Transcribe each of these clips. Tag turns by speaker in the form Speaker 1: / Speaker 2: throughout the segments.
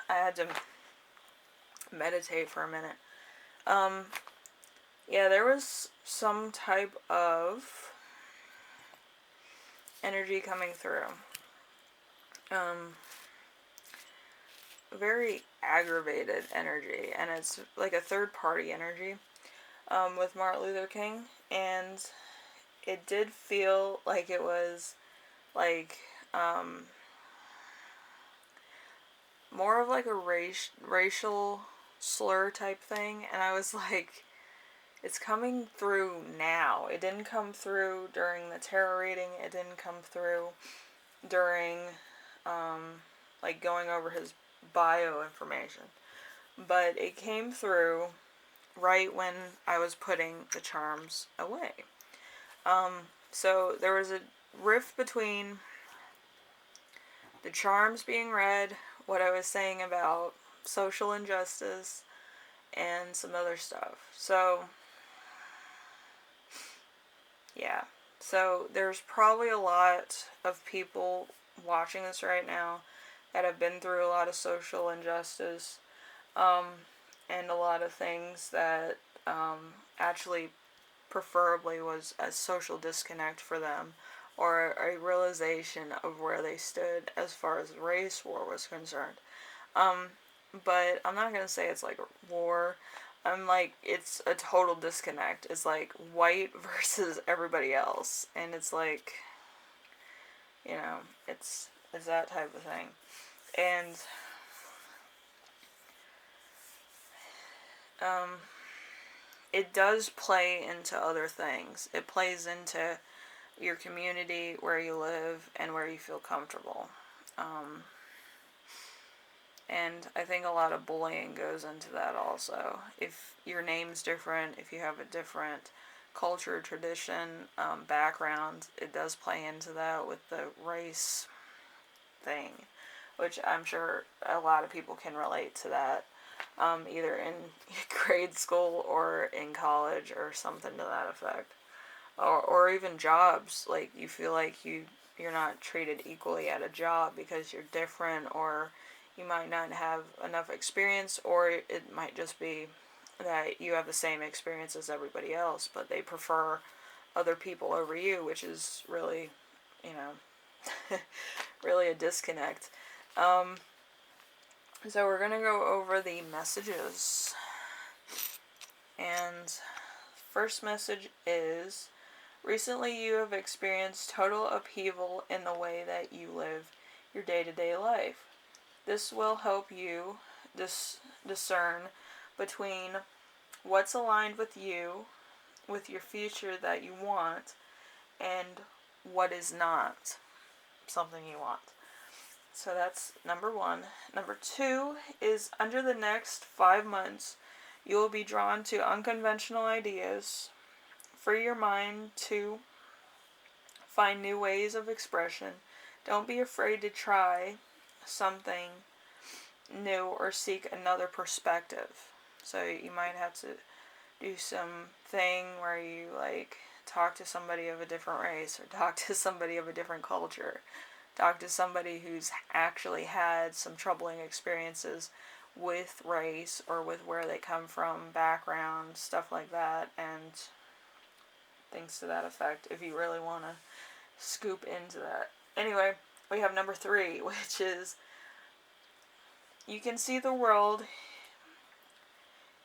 Speaker 1: I had to meditate for a minute. Yeah, there was some type of energy coming through. Very aggravated energy, and it's like a third party energy, with Martin Luther King, and it did feel like it was like, more of like a racial slur type thing, and I was like, it's coming through now. It didn't come through during the tarot reading. It didn't come through during, like, going over his bio information. But it came through right when I was putting the charms away. So there was a rift between the charms being read, what I was saying about social injustice, and some other stuff. So, yeah. So there's probably a lot of people watching this right now that have been through a lot of social injustice, and a lot of things that, actually preferably was a social disconnect for them, or a realization of where they stood as far as race war was concerned. But I'm not gonna say it's like a war. I'm like, it's a total disconnect. It's like white versus everybody else, and it's like, it's that type of thing, and it does play into other things. It plays into your community, where you live, and where you feel comfortable. And I think a lot of bullying goes into that also. If your name's different, if you have a different culture, tradition, background, it does play into that with the race thing, which I'm sure a lot of people can relate to that, either in grade school or in college or something to that effect. Or even jobs, like you feel like you're not treated equally at a job because you're different, or you might not have enough experience, or it might just be that you have the same experience as everybody else, but they prefer other people over you, which is really, really a disconnect. So we're going to go over the messages. And first message is, recently you have experienced total upheaval in the way that you live your day-to-day life. This will help you discern between what's aligned with you, with your future that you want, and what is not something you want. So that's number one. Number two is, under the next 5 months, you will be drawn to unconventional ideas. Free your mind to find new ways of expression. Don't be afraid to try something new or seek another perspective. So you might have to do some thing where you like talk to somebody of a different race, or talk to somebody of a different culture, talk to somebody who's actually had some troubling experiences with race, or with where they come from, background, stuff like that, and things to that effect, if you really want to scoop into that. Anyway, we have number 3, which is, you can see the world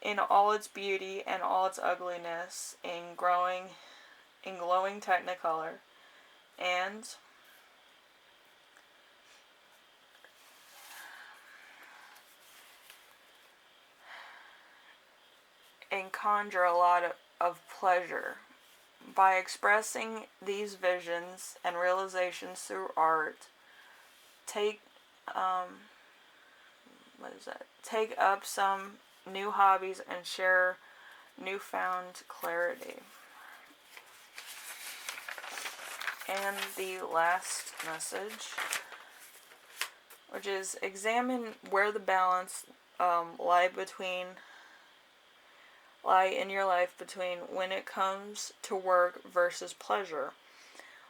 Speaker 1: in all its beauty and all its ugliness, in glowing technicolor, and conjure a lot of pleasure. By expressing these visions and realizations through art, take take up some new hobbies and share newfound clarity. And the last message, which is, examine where the balance lie in your life between when it comes to work versus pleasure.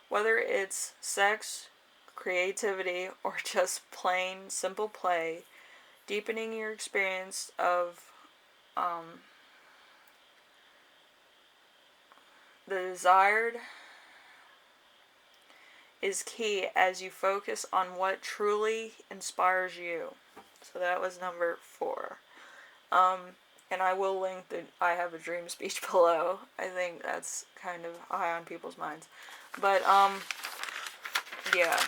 Speaker 1: Whether it's sex, creativity, or just plain simple play, deepening your experience of the desired is key as you focus on what truly inspires you. So that was number 4. And I will link the I Have a Dream speech below. I think that's kind of high on people's minds. But, yeah.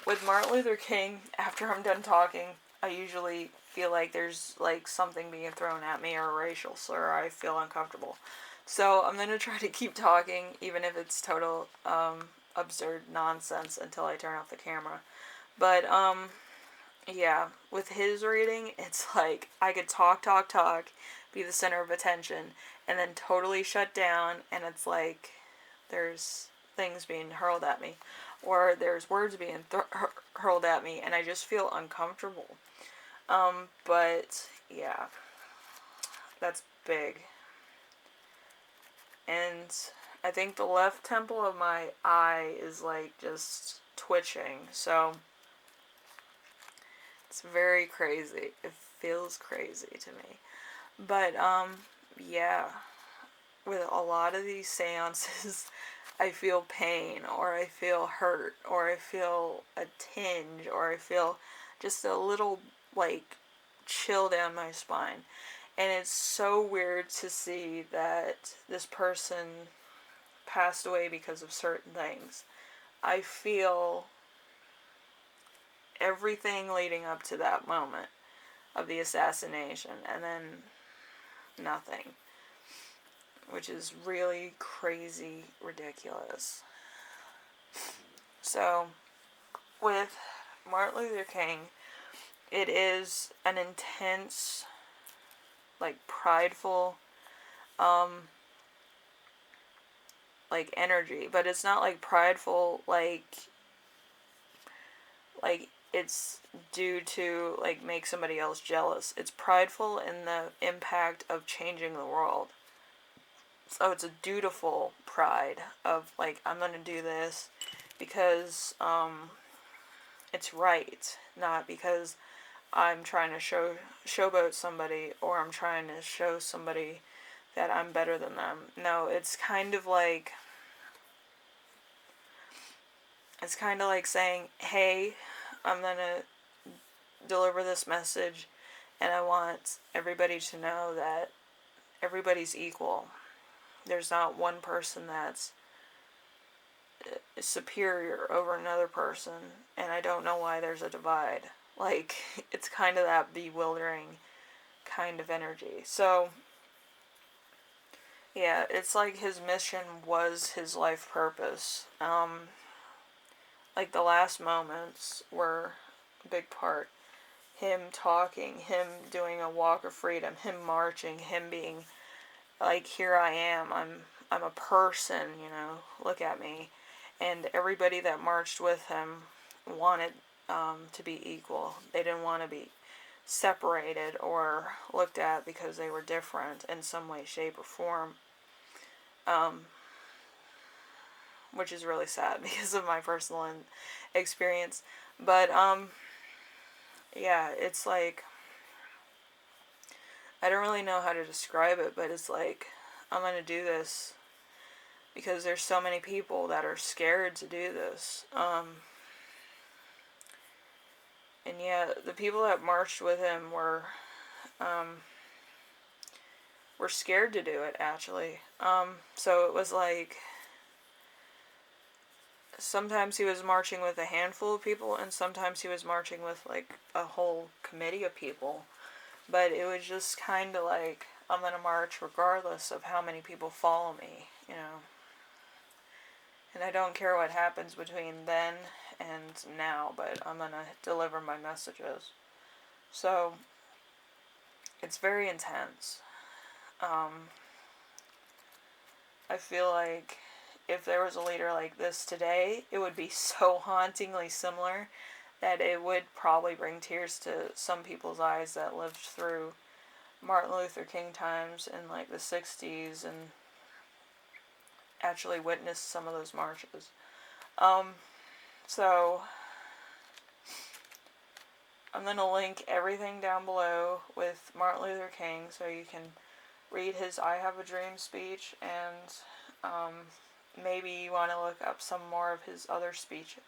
Speaker 1: With Martin Luther King, after I'm done talking, I usually feel like there's, like, something being thrown at me or a racial slur. I feel uncomfortable. So I'm going to try to keep talking, even if it's total, absurd nonsense until I turn off the camera. But, yeah, with his reading, it's like I could talk, be the center of attention, and then totally shut down, and it's like there's things being hurled at me, or there's words being hurled at me, and I just feel uncomfortable. But yeah, that's big. And I think the left temple of my eye is like just twitching, so it's very crazy. It feels crazy to me. But, yeah, with a lot of these seances, I feel pain, or I feel hurt, or I feel a tinge, or I feel just a little, like, chill down my spine. And it's so weird to see that this person passed away because of certain things. I feel everything leading up to that moment of the assassination, and then nothing, which is really crazy ridiculous. So with Martin Luther King, it is an intense, like, prideful, like, energy, but it's not like prideful like it's due to, like, make somebody else jealous. It's prideful in the impact of changing the world. So it's a dutiful pride of, like, I'm gonna do this because it's right, not because I'm trying to showboat somebody, or I'm trying to show somebody that I'm better than them. No, it's kind of like saying, hey, I'm gonna deliver this message, and I want everybody to know that everybody's equal. There's not one person that's superior over another person, and I don't know why there's a divide. Like, it's kind of that bewildering kind of energy. So, yeah, it's like his mission was his life purpose. Like, the last moments were a big part. Him talking, him doing a walk of freedom, him marching, him being like, here I am, I'm a person, look at me. And everybody that marched with him wanted to be equal. They didn't want to be separated or looked at because they were different in some way, shape, or form. Which is really sad because of my personal experience. But, yeah, it's like, I don't really know how to describe it, but it's like, I'm going to do this because there's so many people that are scared to do this. And yeah, the people that marched with him were scared to do it, actually. So it was like, sometimes he was marching with a handful of people, and sometimes he was marching with, like, a whole committee of people. But it was just kind of like, I'm going to march regardless of how many people follow me, And I don't care what happens between then and now, but I'm going to deliver my messages. So, it's very intense. I feel like if there was a leader like this today, it would be so hauntingly similar that it would probably bring tears to some people's eyes that lived through Martin Luther King times in, like, the 60s and actually witnessed some of those marches. So, I'm going to link everything down below with Martin Luther King so you can read his I Have a Dream speech, and maybe you want to look up some more of his other speeches.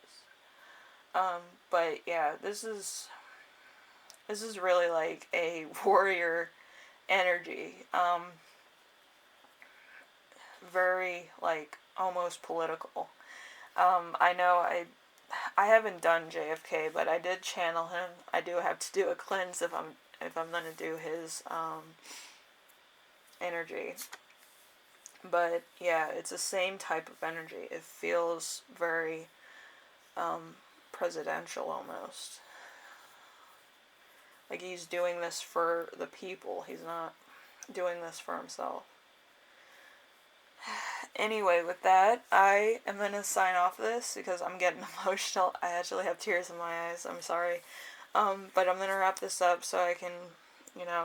Speaker 1: But yeah, this is really like a warrior energy. Very like almost political. I know I haven't done JFK, but I did channel him. I do have to do a cleanse if I'm gonna do his energy. But yeah, it's the same type of energy. It feels very presidential almost. Like he's doing this for the people. He's not doing this for himself. Anyway, with that, I am going to sign off this because I'm getting emotional. I actually have tears in my eyes. I'm sorry. But I'm going to wrap this up so I can,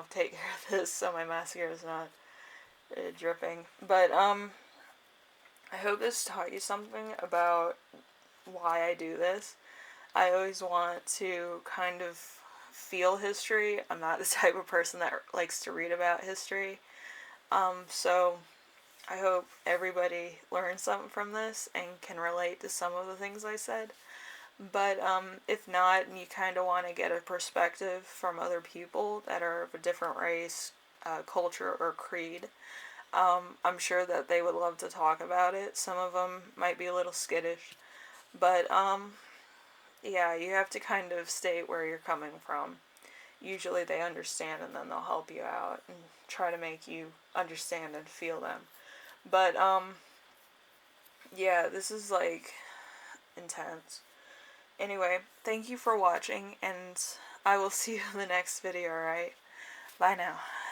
Speaker 1: take care of this so my mascara is not dripping. But, I hope this taught you something about why I do this. I always want to kind of feel history. I'm not the type of person that likes to read about history. So I hope everybody learns something from this and can relate to some of the things I said. But if not, and you kind of want to get a perspective from other people that are of a different race, culture, or creed, I'm sure that they would love to talk about it. Some of them might be a little skittish. But yeah, you have to kind of state where you're coming from. Usually they understand and then they'll help you out and try to make you understand and feel them. But yeah, this is like intense. Anyway, thank you for watching, and I will see you in the next video, alright? Bye now.